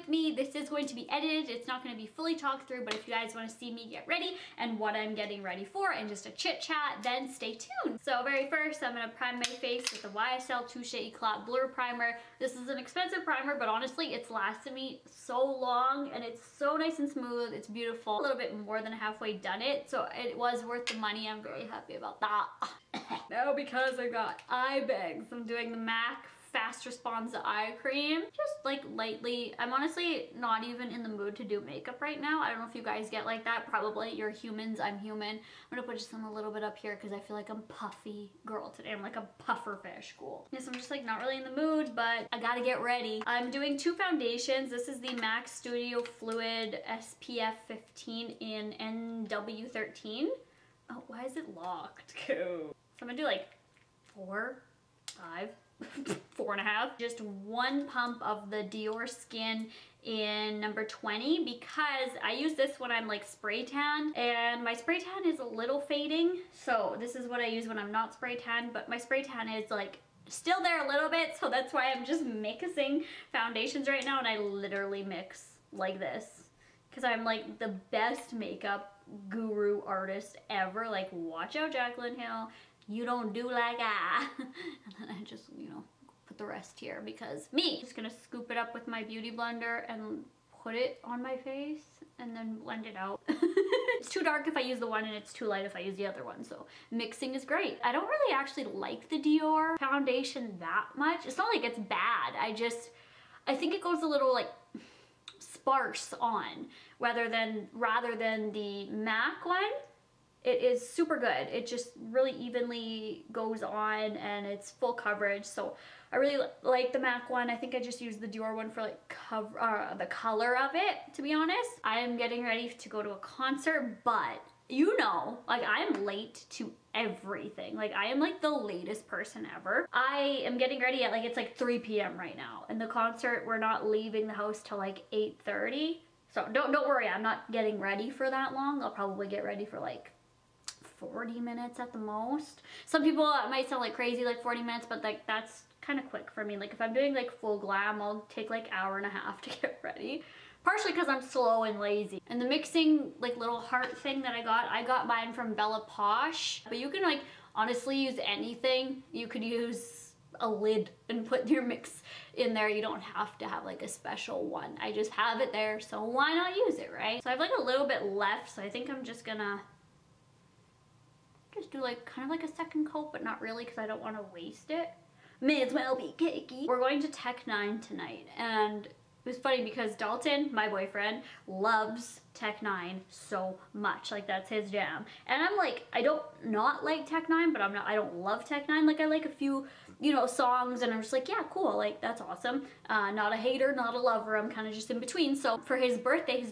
with me. This is going to be edited. It's not going to be fully talked through, but if you guys want to see me get ready and what I'm getting ready for and just a chit chat, then stay tuned. So very first, I'm going to prime my face with the YSL Touche Eclat Blur Primer. This is an expensive primer, but honestly, it's lasted me so long and it's so nice and smooth. It's beautiful. A little bit more than halfway done it, so it was worth the money. I'm very happy about that. Now because I got eye bags, I'm doing the MAC Fast Response Eye Cream. Just like lightly. I'm honestly not even in the mood to do makeup right now. I don't know if you guys get like that. Probably. You're humans. I'm human. I'm gonna put just some a little bit up here because I feel like I'm puffy girl today. I'm like a puffer fish. Cool. Yes, I'm just like not really in the mood, but I gotta get ready. I'm doing two foundations. This is the MAC Studio Fluid SPF 15 in NW13. Oh, why is it locked? Cool. So I'm gonna do like 4, 5, 4.5. Just one pump of the Dior Skin in number 20 because I use this when I'm like spray tan and my spray tan is a little fading. So this is what I use when I'm not spray tan, but my spray tan is like still there a little bit. So that's why I'm just mixing foundations right now, and I literally mix like this because I'm like the best makeup guru artist ever. Like, watch out, Jaclyn Hill. You don't do like I. And then I just, you know, put the rest here because me. Just gonna scoop it up with my beauty blender and put it on my face and then blend it out. It's too dark if I use the one and it's too light if I use the other one. So mixing is great. I don't really actually like the Dior foundation that much. It's not like it's bad. I think it goes a little like sparse on rather than the MAC one. It is super good. It just really evenly goes on and it's full coverage. So I really like the MAC one. I think I just used the Dior one for like the color of it, to be honest. I am getting ready to go to a concert, but you know, like I'm late to everything. Like I am like the latest person ever. I am getting ready at like, it's like 3 p.m. right now. And the concert, we're not leaving the house till like 8:30. So don't worry, I'm not getting ready for that long. I'll probably get ready for like 40 minutes at the most. Some people, it might sound like crazy, like 40 minutes, but like that's kind of quick for me. Like if I'm doing like full glam, I'll take like 1.5 hours to get ready. Partially because I'm slow and lazy. And the mixing like little heart thing that I got mine from Bella Posh. But you can like honestly use anything. You could use a lid and put your mix in there. You don't have to have like a special one. I just have it there, so why not use it, right? So I have like a little bit left, so I think I'm just gonna just do like kind of like a second coat, but not really because I don't want to waste it. May as well be cakey. We're going to Tech 9 tonight, and it was funny because Dalton, my boyfriend, loves Tech 9 so much. Like that's his jam. And I'm like, I don't not like Tech 9, but I don't love Tech 9. Like I like a few, you know, songs, and I'm just like, yeah, cool. Like that's awesome. Not a hater, not a lover. I'm kind of just in between. So for his birthday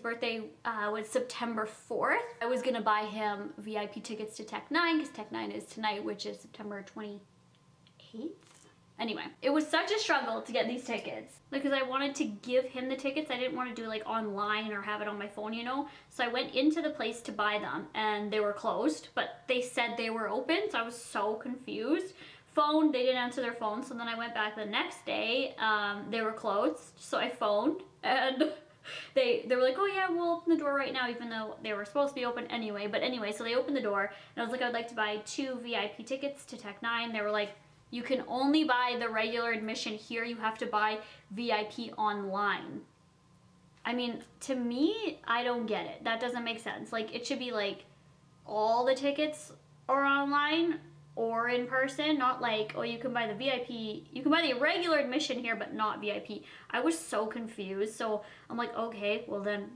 was September 4th. I was gonna buy him VIP tickets to Tech 9 because Tech 9 is tonight, which is September 28th. Anyway, it was such a struggle to get these tickets because I wanted to give him the tickets. I didn't want to do like online or have it on my phone, you know? So I went into the place to buy them and they were closed, but they said they were open. So I was so confused. Phoned, they didn't answer their phone. So then I went back the next day, they were closed. So I phoned and they were like, oh yeah, we'll open the door right now, even though they were supposed to be open anyway. But anyway, so they opened the door and I was like, I'd like to buy 2 VIP tickets to Tech 9. They were like, you can only buy the regular admission here. You have to buy VIP online. I mean, to me, I don't get it. That doesn't make sense. Like, it should be like all the tickets are online or in person, not like, oh, you can buy the VIP. You can buy the regular admission here, but not VIP. I was so confused. So I'm like, okay, well then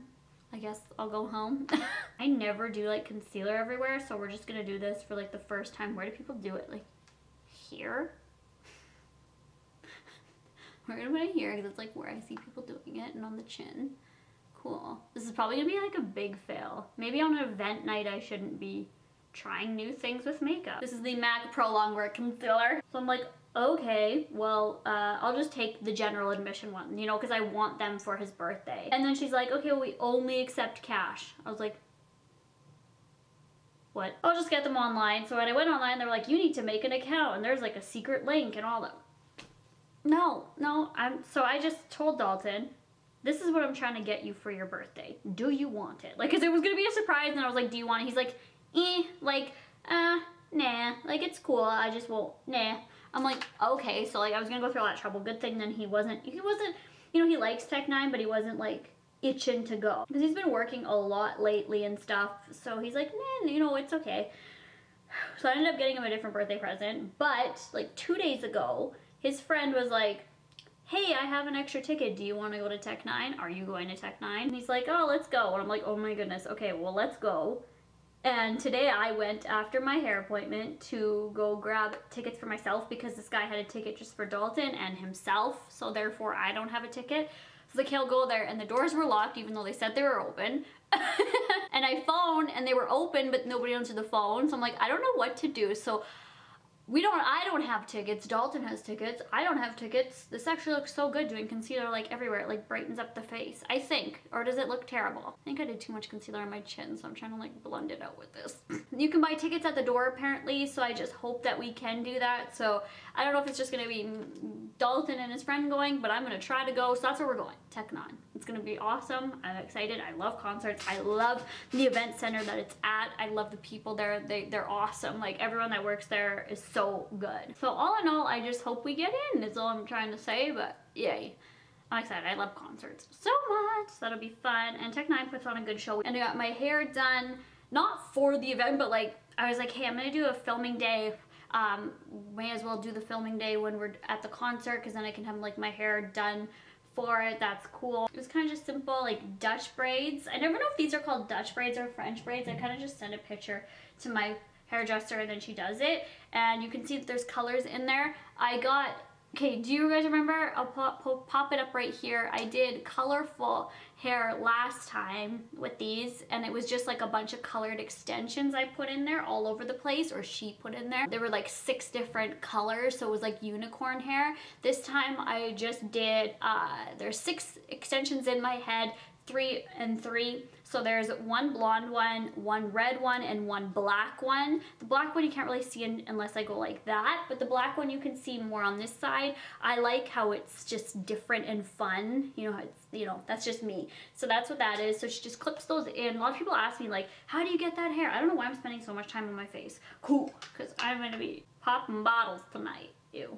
I guess I'll go home. I never do like concealer everywhere. So we're just gonna do this for like the first time. Where do people do it? Like, here? We're gonna put it here because it's like where I see people doing it, and on the chin. Cool. This is probably gonna be like a big fail. Maybe on an event night I shouldn't be trying new things with makeup. This is the MAC Prolongwear Concealer. So I'm like, okay, well, I'll just take the general admission one, you know, because I want them for his birthday. And then she's like, okay, well, we only accept cash. I was like, what? I'll just get them online. So when I went online, they were like, you need to make an account, and there's like a secret link and all that. No, so I just told Dalton this is what I'm trying to get you for your birthday. Do you want it? Like, cause it was gonna be a surprise and I was like, do you want it? He's like, like, nah, like it's cool, I just won't, nah. I'm like, okay, so like I was gonna go through all that trouble. Good thing then he wasn't, you know, he likes Tech 9, but he wasn't like itching to go. Because he's been working a lot lately and stuff, so he's like, nah, you know, it's okay. So I ended up getting him a different birthday present, but like 2 days ago, his friend was like, hey, I have an extra ticket. Do you want to go to Tech 9? Are you going to Tech 9? And he's like, oh, let's go. And I'm like, oh my goodness. Okay, well, let's go. And today I went after my hair appointment to go grab tickets for myself because this guy had a ticket just for Dalton and himself. So therefore I don't have a ticket. So like he'll go there and the doors were locked even though they said they were open. And I phoned and they were open but nobody answered the phone. So I'm like, I don't know what to do. So I don't have tickets. Dalton has tickets. I don't have tickets. This actually looks so good doing concealer like everywhere. It like brightens up the face, I think. Or does it look terrible? I think I did too much concealer on my chin, so I'm trying to like blend it out with this. You can buy tickets at the door apparently, so I just hope that we can do that. So I don't know if it's just gonna be Dalton and his friend going, but I'm gonna try to go. So that's where we're going, Tech 9. It's gonna be awesome. I'm excited. I love concerts. I love the event center that it's at. I love the people there. They're awesome. Like everyone that works there is so good. So all in all, I just hope we get in is all I'm trying to say, but yay. I'm excited. I love concerts so much. So that'll be fun. And Tech 9 puts on a good show. And I got my hair done, not for the event, but like, I was like, hey, I'm gonna do a filming day. May as well do the filming day when we're at the concert because then I can have like my hair done for it. That's cool. It was kind of just simple like Dutch braids. I never know if these are called Dutch braids or French braids. I kind of just send a picture to my hairdresser and then she does it, and you can see that there's colors in there. I got, okay, do you guys remember? I'll pop it up right here. I did colorful hair last time with these, and it was just like a bunch of colored extensions I put in there all over the place, or she put in there. There were like 6 different colors, so it was like unicorn hair. This time I just did, there's 6 extensions in my head, 3 and 3. So there's 1 blonde one, 1 red one, and 1 black one. The black one you can't really see unless I go like that, but the black one you can see more on this side. I like how it's just different and fun. You know, it's, you know, that's just me. So that's what that is. So she just clips those in. A lot of people ask me like, how do you get that hair? I don't know why I'm spending so much time on my face. Cool, because I'm gonna be popping bottles tonight. Ew.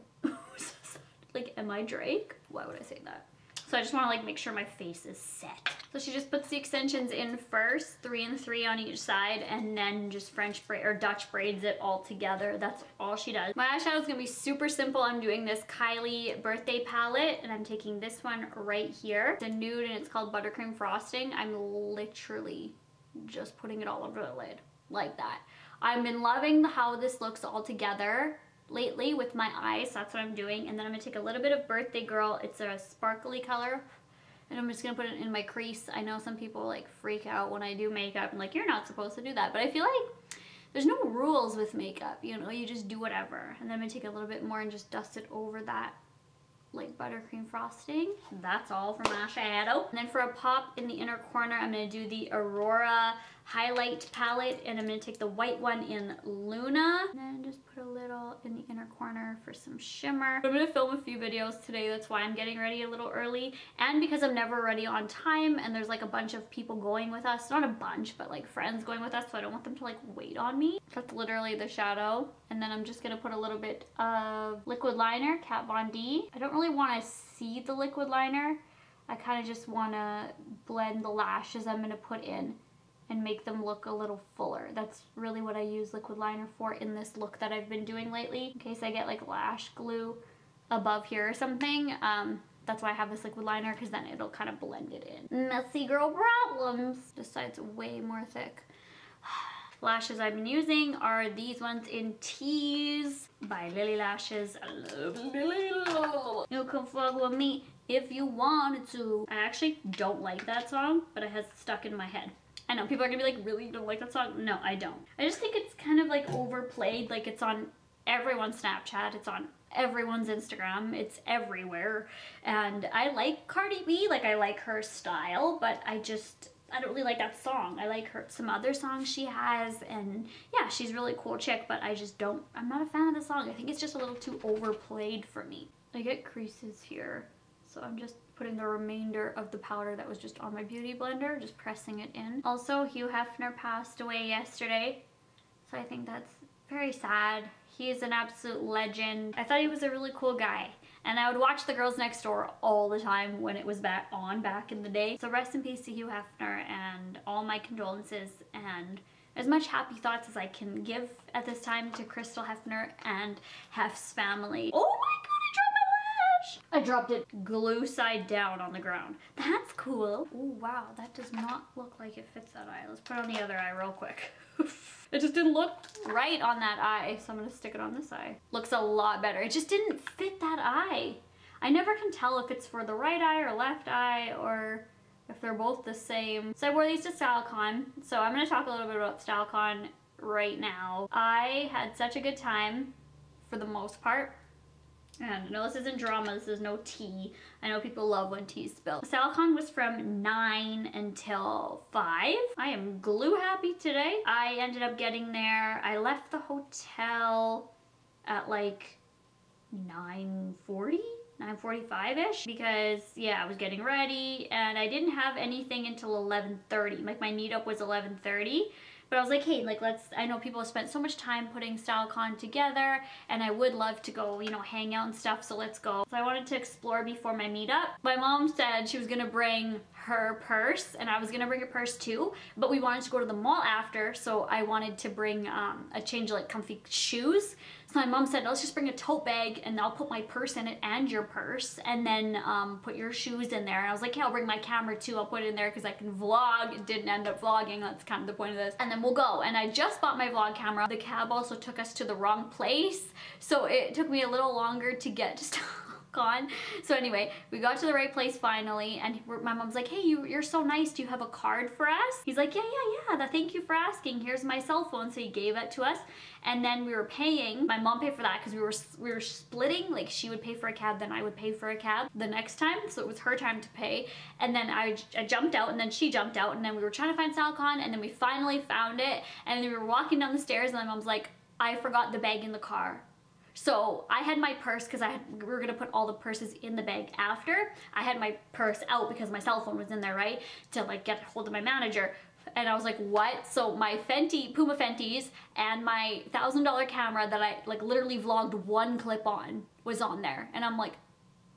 Like, am I Drake? Why would I say that? So I just want to like make sure my face is set. So she just puts the extensions in first, 3 and 3 on each side, and then just French braid or Dutch braids it all together. That's all she does. My eyeshadow is gonna be super simple. I'm doing this Kylie birthday palette, and I'm taking this one right here. It's a nude and it's called Buttercream Frosting. I'm literally just putting it all over the lid like that. I've been loving how this looks all together lately with my eyes. That's what I'm doing. And then I'm gonna take a little bit of Birthday Girl. It's a sparkly color, and I'm just gonna put it in my crease. I know some people like freak out when I do makeup and like, you're not supposed to do that, but I feel like there's no rules with makeup, you know, you just do whatever. And then I'm gonna take a little bit more and just dust it over that like buttercream frosting. That's all for my shadow. And then for a pop in the inner corner, I'm gonna do the Aurora highlight palette, and I'm gonna take the white one in Luna, and then just put a little in the inner corner for some shimmer. I'm gonna film a few videos today. That's why I'm getting ready a little early, and because I'm never ready on time, and there's like a bunch of people going with us. Not a bunch, but like friends going with us, so I don't want them to like wait on me. That's literally the shadow. And then I'm just gonna put a little bit of liquid liner, Kat Von D. I don't really want to see the liquid liner. I kind of just want to blend the lashes I'm gonna put in and make them look a little fuller. That's really what I use liquid liner for in this look that I've been doing lately. In case I get like lash glue above here or something, that's why I have this liquid liner, because then it'll kind of blend it in. Messy girl problems. This side's way more thick. Lashes I've been using are these ones in Tease by Lily Lashes. I love Lily. You can fuck with me if you wanted to. I actually don't like that song, but it has stuck in my head. I know people are gonna be like, really, you don't like that song? No, I don't. I just think it's kind of like overplayed. Like, it's on everyone's Snapchat, it's on everyone's Instagram, it's everywhere. And I like Cardi B, like I like her style, but I don't really like that song. I like some other songs she has, and yeah, she's a really cool chick, but I'm not a fan of the song. I think it's just a little too overplayed for me. I get creases here, so I'm just putting the remainder of the powder that was just on my beauty blender, just pressing it in. Also, Hugh Hefner passed away yesterday, so I think that's very sad. He is an absolute legend. I thought he was a really cool guy. And I would watch The Girls Next Door all the time when it was back in the day. So rest in peace to Hugh Hefner, and all my condolences and as much happy thoughts as I can give at this time to Crystal Hefner and Hef's family. Oh my god, I dropped my lash! I dropped it glue side down on the ground. That's cool. Oh wow, that does not look like it fits that eye. Let's put it on the other eye real quick. It just didn't look right on that eye, so I'm gonna stick it on this eye. Looks a lot better. It just didn't fit that eye. I never can tell if it's for the right eye or left eye, or if they're both the same. So I wore these to StyleCon, so I'm gonna talk a little bit about StyleCon right now. I had such a good time for the most part. And no, this isn't drama, this is no tea. I know people love when tea's spilled. StyleCon was from 9 until 5. I am glue happy today. I ended up getting there. I left the hotel at like 9:40? 9:45-ish, because yeah, I was getting ready and I didn't have anything until 11:30. Like my meetup was 11:30. But I was like, hey, like I know people have spent so much time putting StyleCon together and I would love to go, you know, hang out and stuff, so let's go. So I wanted to explore before my meetup. My mom said she was gonna bring her purse and I was gonna bring a purse too, but we wanted to go to the mall after, so I wanted to bring a change of like comfy shoes. So my mom said, let's just bring a tote bag and I'll put my purse in it and your purse, and then put your shoes in there. And I was like, yeah, I'll bring my camera too. I'll put it in there because I can vlog. It didn't end up vlogging. That's kind of the point of this. And then we'll go. And I just bought my vlog camera. The cab also took us to the wrong place, so it took me a little longer to get to StyleCon. So anyway, we got to the right place finally, and my mom's like, hey, you're so nice. Do you have a card for us? He's like, yeah. Thank you for asking. Here's my cell phone. So he gave it to us. And then we were paying. My mom paid for that because we were splitting. Like she would pay for a cab, then I would pay for a cab the next time. So it was her time to pay. And then I jumped out, and then she jumped out, and then we were trying to find StyleCon, and then we finally found it. And then we were walking down the stairs, and my mom's like, I forgot the bag in the car. So I had my purse because we were gonna put all the purses in the bag after. I had my purse out because my cell phone was in there, right? To like get hold of my manager. And I was like, what? So my Puma Fenties and my $1,000 camera that I like literally vlogged one clip on was on there. And I'm like,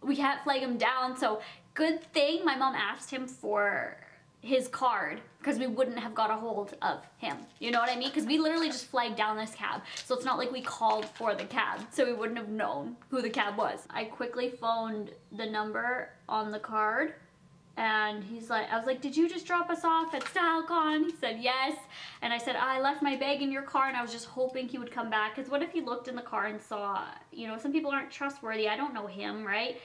we can't flag him down. So good thing my mom asked him for his card, because we wouldn't have got a hold of him. You know what I mean? Because we literally just flagged down this cab. So it's not like we called for the cab. So we wouldn't have known who the cab was. I quickly phoned the number on the card. And he's like, I was like, did you just drop us off at StyleCon? He said, yes. And I said, I left my bag in your car, and I was just hoping he would come back. Because what if he looked in the car and saw, you know, some people aren't trustworthy. I don't know him, right?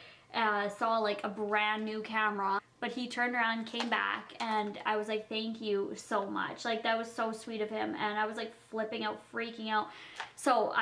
Saw like a brand new camera. But he turned around and came back, and I was like, thank you so much. Like, that was so sweet of him. And I was like flipping out, freaking out. So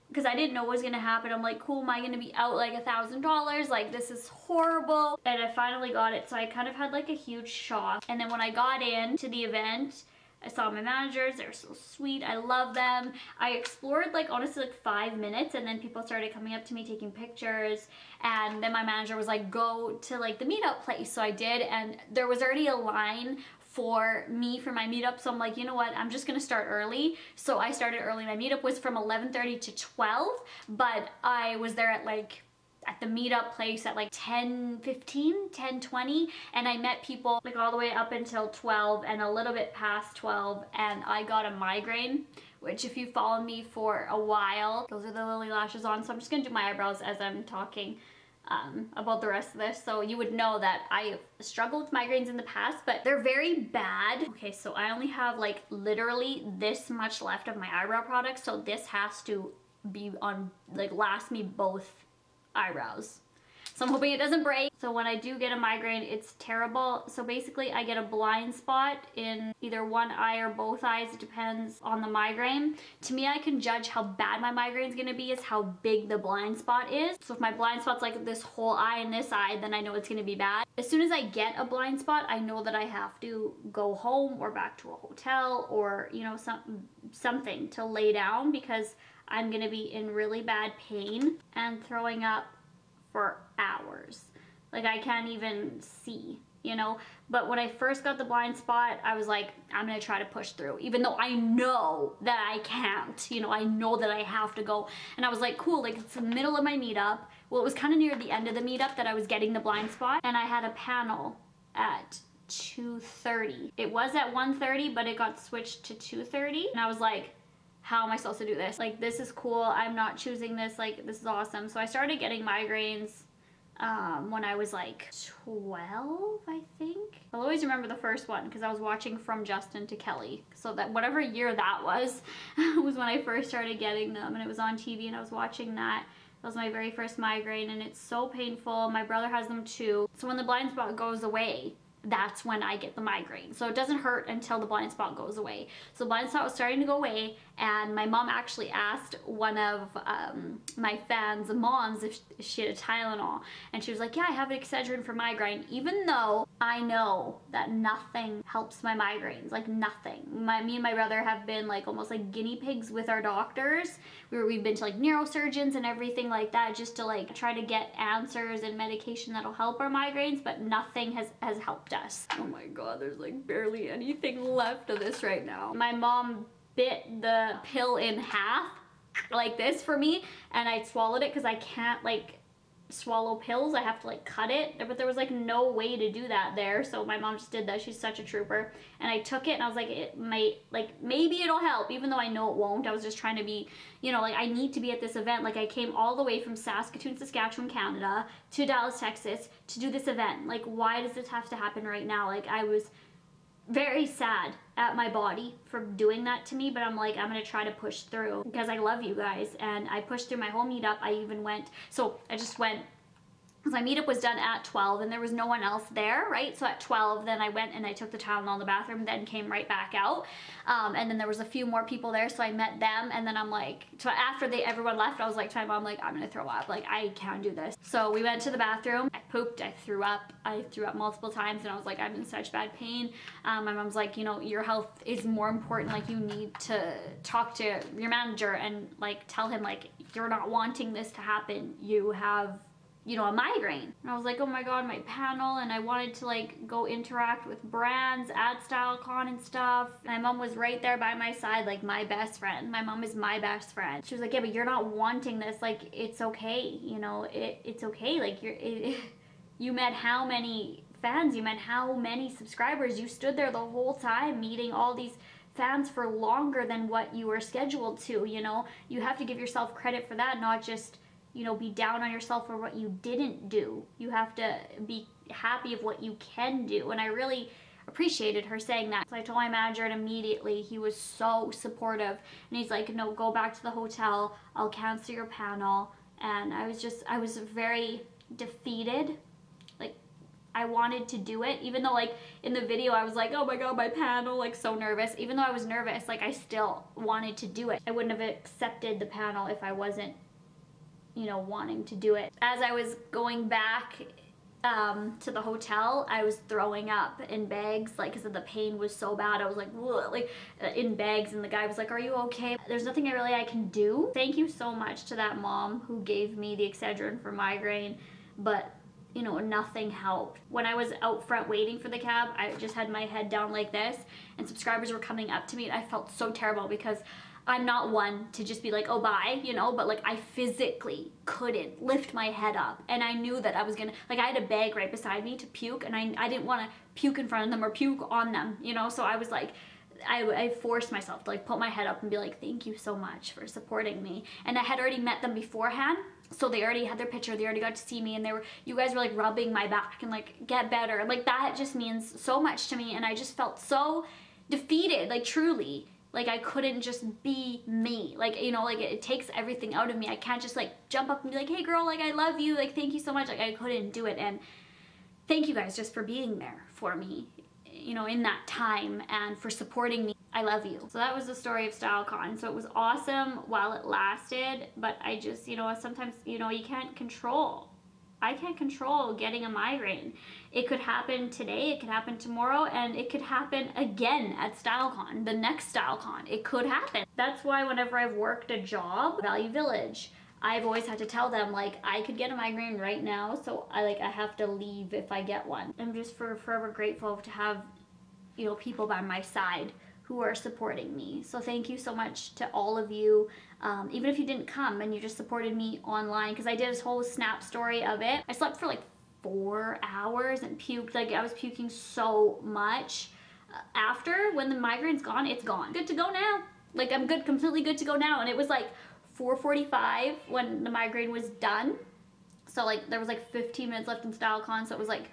because I didn't know what was gonna happen. I'm like, cool, am I gonna be out like $1,000? Like, this is horrible. And I finally got it, so I kind of had like a huge shock. And then when I got into the event, I saw my managers. They were so sweet. I love them. I explored like honestly like 5 minutes, and then people started coming up to me taking pictures, and then my manager was like, go to like the meetup place. So I did, and there was already a line for me for my meetup, so I'm like, you know what, I'm just gonna start early. So I started early. My meetup was from 11:30 to 12, but I was there at the meetup place at like 10:15, 10:20, and I met people like all the way up until 12 and a little bit past 12, and I got a migraine, which if you follow me for a while, those are the lily lashes on, so I'm just gonna do my eyebrows as I'm talking about the rest of this, so you would know that I struggled with migraines in the past, but they're very bad. Okay, so I only have like literally this much left of my eyebrow product, so this has to be on, like, last me both eyebrows. So I'm hoping it doesn't break. So when I do get a migraine, it's terrible. So basically I get a blind spot in either one eye or both eyes. It depends on the migraine. To me, I can judge how bad my migraine is gonna be is how big the blind spot is. So if my blind spot's like this whole eye and this eye, then I know it's gonna be bad. As soon as I get a blind spot, I know that I have to go home or back to a hotel or, you know, something to lay down, because I'm gonna be in really bad pain and throwing up for hours. Like I can't even see, you know? But when I first got the blind spot, I was like, I'm gonna try to push through, even though I know that I can't, you know, I know that I have to go. And I was like, cool, like it's the middle of my meetup. Well, it was kind of near the end of the meetup that I was getting the blind spot, and I had a panel at 2:30. It was at 1:30, but it got switched to 2:30. And I was like, how am I supposed to do this? Like, this is cool. I'm not choosing this. Like, this is awesome. So I started getting migraines when I was like 12, I think. I'll always remember the first one because I was watching From Justin to Kelly. So that whatever year that was when I first started getting them, and it was on TV and I was watching that. That was my very first migraine, and it's so painful. My brother has them too. So when the blind spot goes away, that's when I get the migraine. So it doesn't hurt until the blind spot goes away. So the blind spot was starting to go away, and my mom actually asked one of my fans' moms if she had a Tylenol, and she was like, yeah, I have an Excedrin for migraine, even though I know that nothing helps my migraines, like nothing. Me and my brother have been like almost like guinea pigs with our doctors. We've been to like neurosurgeons and everything like that just to like try to get answers and medication that'll help our migraines, but nothing has helped us. Oh my god, there's like barely anything left of this right now. My mom bit the pill in half like this for me, and I swallowed it because I can't like swallow pills. I have to like cut it, but there was like no way to do that there, so my mom just did that. She's such a trooper. And I took it and I was like, it might, like maybe it'll help, even though I know it won't. I was just trying to be, you know, like I need to be at this event. Like I came all the way from Saskatoon, Saskatchewan, Canada to Dallas, Texas to do this event. Like why does this have to happen right now? Like I was very sad at my body for doing that to me, but I'm like, I'm gonna try to push through because I love you guys. And I pushed through my whole meetup. I even went, so I just went, because my meetup was done at 12 and there was no one else there, right? So at 12, then I went and I took the Tylenol in the bathroom, then came right back out. And then there was a few more people there, so I met them. And then I'm like, so after everyone left, I was like to my mom, like, I'm gonna throw up. Like, I can't do this. So we went to the bathroom. I pooped, I threw up multiple times, and I was like, I'm in such bad pain. My mom's like, you know, your health is more important. Like, you need to talk to your manager and like tell him like, you're not wanting this to happen. You have, you know, a migraine. And I was like, oh my god, my panel. And I wanted to like go interact with brands at StyleCon and stuff. My mom was right there by my side, like my best friend. My mom is my best friend. She was like, yeah, but you're not wanting this. Like, it's okay, you know, it's okay. Like you met how many fans, you met how many subscribers. You stood there the whole time meeting all these fans for longer than what you were scheduled to, you know. You have to give yourself credit for that, not just, you know, be down on yourself for what you didn't do. You have to be happy of what you can do. And I really appreciated her saying that. So I told my manager, and immediately he was so supportive. And he's like, no, go back to the hotel. I'll cancel your panel. And I was very defeated. Like, I wanted to do it, even though like in the video I was like, oh my god, my panel, like so nervous. Even though I was nervous, like I still wanted to do it. I wouldn't have accepted the panel if I wasn't, you know, wanting to do it. As I was going back to the hotel, I was throwing up in bags, like, because the pain was so bad. I was like, like in bags, and the guy was like, are you okay? There's nothing really I can do. Thank you so much to that mom who gave me the Excedrin for migraine, but you know, nothing helped. When I was out front waiting for the cab, I just had my head down like this, and subscribers were coming up to me, and I felt so terrible because I'm not one to just be like, oh, bye, you know, but like I physically couldn't lift my head up, and I knew that I was gonna, like I had a bag right beside me to puke, and I didn't want to puke in front of them or puke on them, you know, so I was like, I forced myself to like put my head up and be like, thank you so much for supporting me. And I had already met them beforehand, so they already had their picture, they already got to see me, and you guys were like rubbing my back and like, get better. Like that just means so much to me, and I just felt so defeated, like truly. Like I couldn't just be me. Like, you know, like it takes everything out of me. I can't just like jump up and be like, hey girl, like I love you, like thank you so much. Like I couldn't do it. And thank you guys just for being there for me, you know, in that time, and for supporting me. I love you. So that was the story of StyleCon. So it was awesome while it lasted, but I just, you know, sometimes, you know, you can't control. I can't control getting a migraine. It could happen today, it could happen tomorrow, and it could happen again at StyleCon, the next StyleCon. It could happen. That's why whenever I've worked a job, Value Village, I've always had to tell them, like, I could get a migraine right now, so I have to leave if I get one. I'm just forever grateful to have, you know, people by my side who are supporting me. So thank you so much to all of you, even if you didn't come and you just supported me online, because I did this whole snap story of it. I slept for like 4 hours and puked. Like, I was puking so much. After, when the migraine's gone, it's gone. Good to go now. Like, I'm good, completely good to go now. And it was like 4:45 when the migraine was done. So like there was like 15 minutes left in StyleCon, so it was like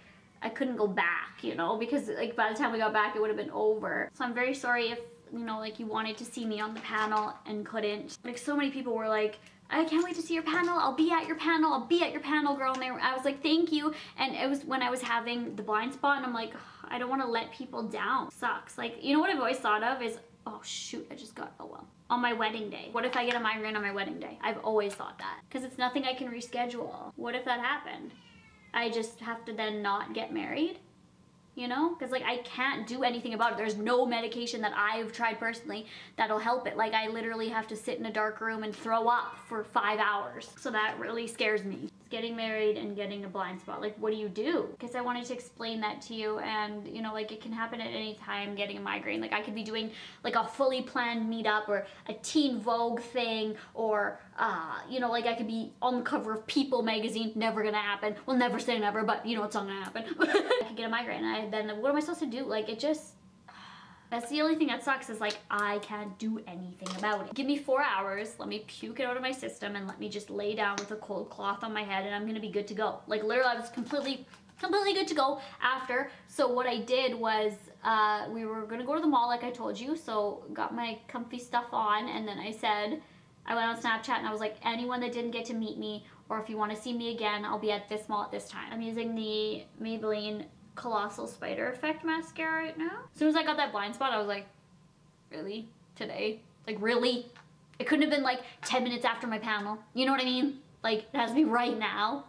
I couldn't go back, you know, because like by the time we got back it would have been over. So I'm very sorry if, you know, like you wanted to see me on the panel and couldn't. Like so many people were like, I can't wait to see your panel, I'll be at your panel, I'll be at your panel, girl. And I was like, thank you. And it was when I was having the blind spot and I'm like, I don't want to let people down. Sucks. Like, you know what I've always thought of is, oh shoot, I just got, oh well. On my wedding day. What if I get a migraine on my wedding day? I've always thought that. Because it's nothing I can reschedule. What if that happened? I just have to then not get married? You know? Because like I can't do anything about it. There's no medication that I've tried personally that'll help it. Like I literally have to sit in a dark room and throw up for 5 hours. So that really scares me. Getting married and getting a blind spot. Like what do you do? Because I wanted to explain that to you, and you know, like it can happen at any time, getting a migraine. Like I could be doing like a fully planned meetup or a Teen Vogue thing, or you know, like I could be on the cover of People magazine. Never gonna happen. Well, never say never, but you know it's not gonna happen. I could get a migraine. Then what am I supposed to do? Like it just, that's the only thing that sucks, is like I can't do anything about it. Give me 4 hours, let me puke it out of my system, and let me just lay down with a cold cloth on my head and I'm gonna be good to go. Like literally I was completely good to go after. So what I did was, we were gonna go to the mall like I told you, so got my comfy stuff on, and then I said, I went on Snapchat and I was like, anyone that didn't get to meet me, or if you wanna see me again, I'll be at this mall at this time. I'm using the Maybelline Colossal Spider Effect mascara right now. As soon as I got that blind spot, I was like, really? Today? Like, really? It couldn't have been like 10 minutes after my panel. You know what I mean? Like, it has to be right now.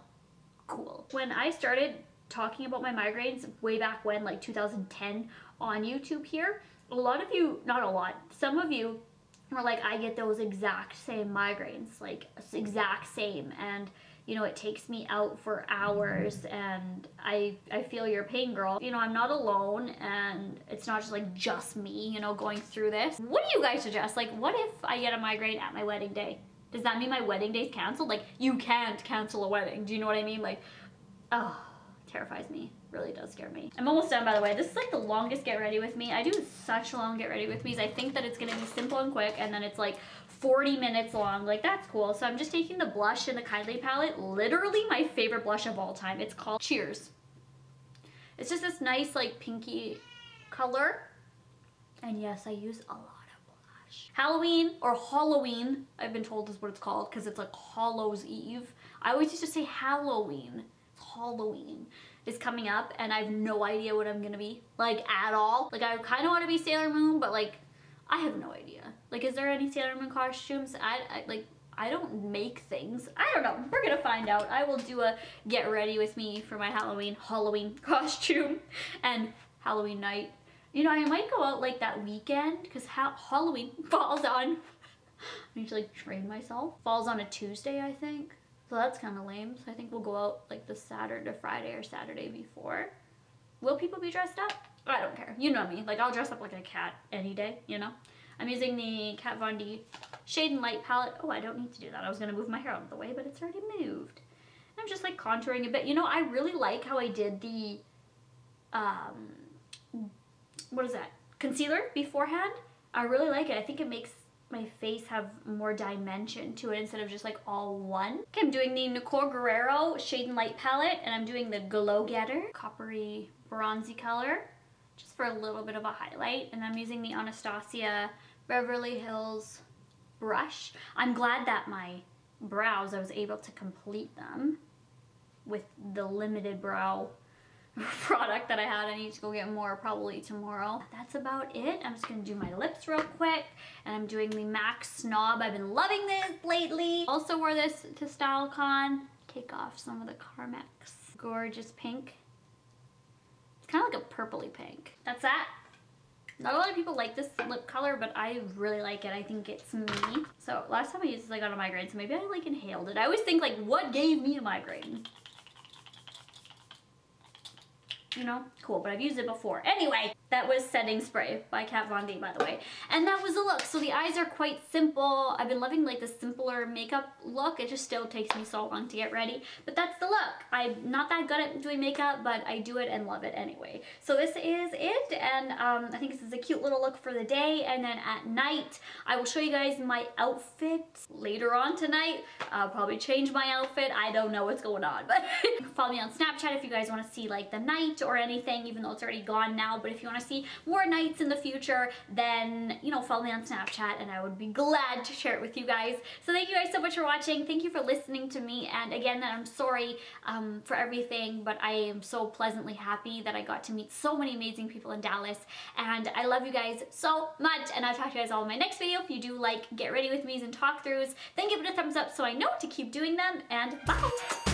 Cool. When I started talking about my migraines way back when, like 2010, on YouTube here, a lot of you, not a lot, some of you were like, I get those exact same migraines, like exact same, and you know, it takes me out for hours, and I feel your pain, girl. You know, I'm not alone, and it's not just like just me, you know, going through this. What do you guys suggest? Like, what if I get a migraine at my wedding day? Does that mean my wedding day's canceled? Like, you can't cancel a wedding. Do you know what I mean? Like, oh, terrifies me. Really does scare me. I'm almost done, by the way. This is like the longest get ready with me. I do such long get ready with me's. I think that it's gonna be simple and quick, and then it's like 40 minutes long. Like, that's cool. So I'm just taking the blush in the Kylie palette, literally my favorite blush of all time. It's called Cheers. It's just this nice like pinky color, and yes, I use a lot of blush. Halloween, or Halloween, I've been told is what it's called, because it's like Hallows Eve. I always used to say Halloween. Halloween is coming up, and I have no idea what I'm gonna be, like, at all. Like, I kind of want to be Sailor Moon, but like I have no idea. Like, is there any Sailor Moon costumes? I don't make things. I don't know. We're gonna find out. I will do a get ready with me for my Halloween costume and Halloween night. You know, I might go out like that weekend, because Halloween falls on, I need to like train myself. Falls on a Tuesday, I think. So that's kind of lame. So I think we'll go out like the Saturday, Friday, or Saturday before. Will people be dressed up? I don't care. You know me. Like, I'll dress up like a cat any day, you know? I'm using the Kat Von D Shade and Light palette. Oh, I don't need to do that. I was going to move my hair out of the way, but it's already moved. I'm just, like, contouring a bit. You know, I really like how I did the, what is that? Concealer beforehand. I really like it. I think it makes my face have more dimension to it instead of just, like, all one. Okay, I'm doing the Nicole Guerrero Shade and Light palette, and I'm doing the Glow Getter Coppery Bronzy color, just for a little bit of a highlight. And I'm using the Anastasia Beverly Hills brush. I'm glad that my brows, I was able to complete them with the limited brow product that I had. I need to go get more probably tomorrow. That's about it. I'm just gonna do my lips real quick, and I'm doing the MAC Snob. I've been loving this lately. Also wore this to StyleCon. Take off some of the Carmex. Gorgeous pink. Kind of like a purpley pink. That's that. Not a lot of people like this lip color, but I really like it. I think it's me. So last time I used this, I got a migraine, so maybe I like inhaled it. I always think like, what gave me a migraine? You know, cool, but I've used it before. Anyway, that was setting spray by Kat Von D, by the way. And that was the look. So the eyes are quite simple. I've been loving like the simpler makeup look. It just still takes me so long to get ready, but that's the look. I'm not that good at doing makeup, but I do it and love it anyway. So this is it, and I think this is a cute little look for the day. And then at night, I will show you guys my outfit later on tonight. I'll probably change my outfit. I don't know what's going on, but follow me on Snapchat if you guys want to see like the night or anything, even though it's already gone now. But if you want to see more nights in the future, then, you know, follow me on Snapchat and I would be glad to share it with you guys. So thank you guys so much for watching. Thank you for listening to me. And again, that I'm sorry for everything, but I am so pleasantly happy that I got to meet so many amazing people in Dallas. And I love you guys so much. And I'll talk to you guys all in my next video. If you do like Get Ready With Me's and talk throughs, then give it a thumbs up so I know to keep doing them. And bye!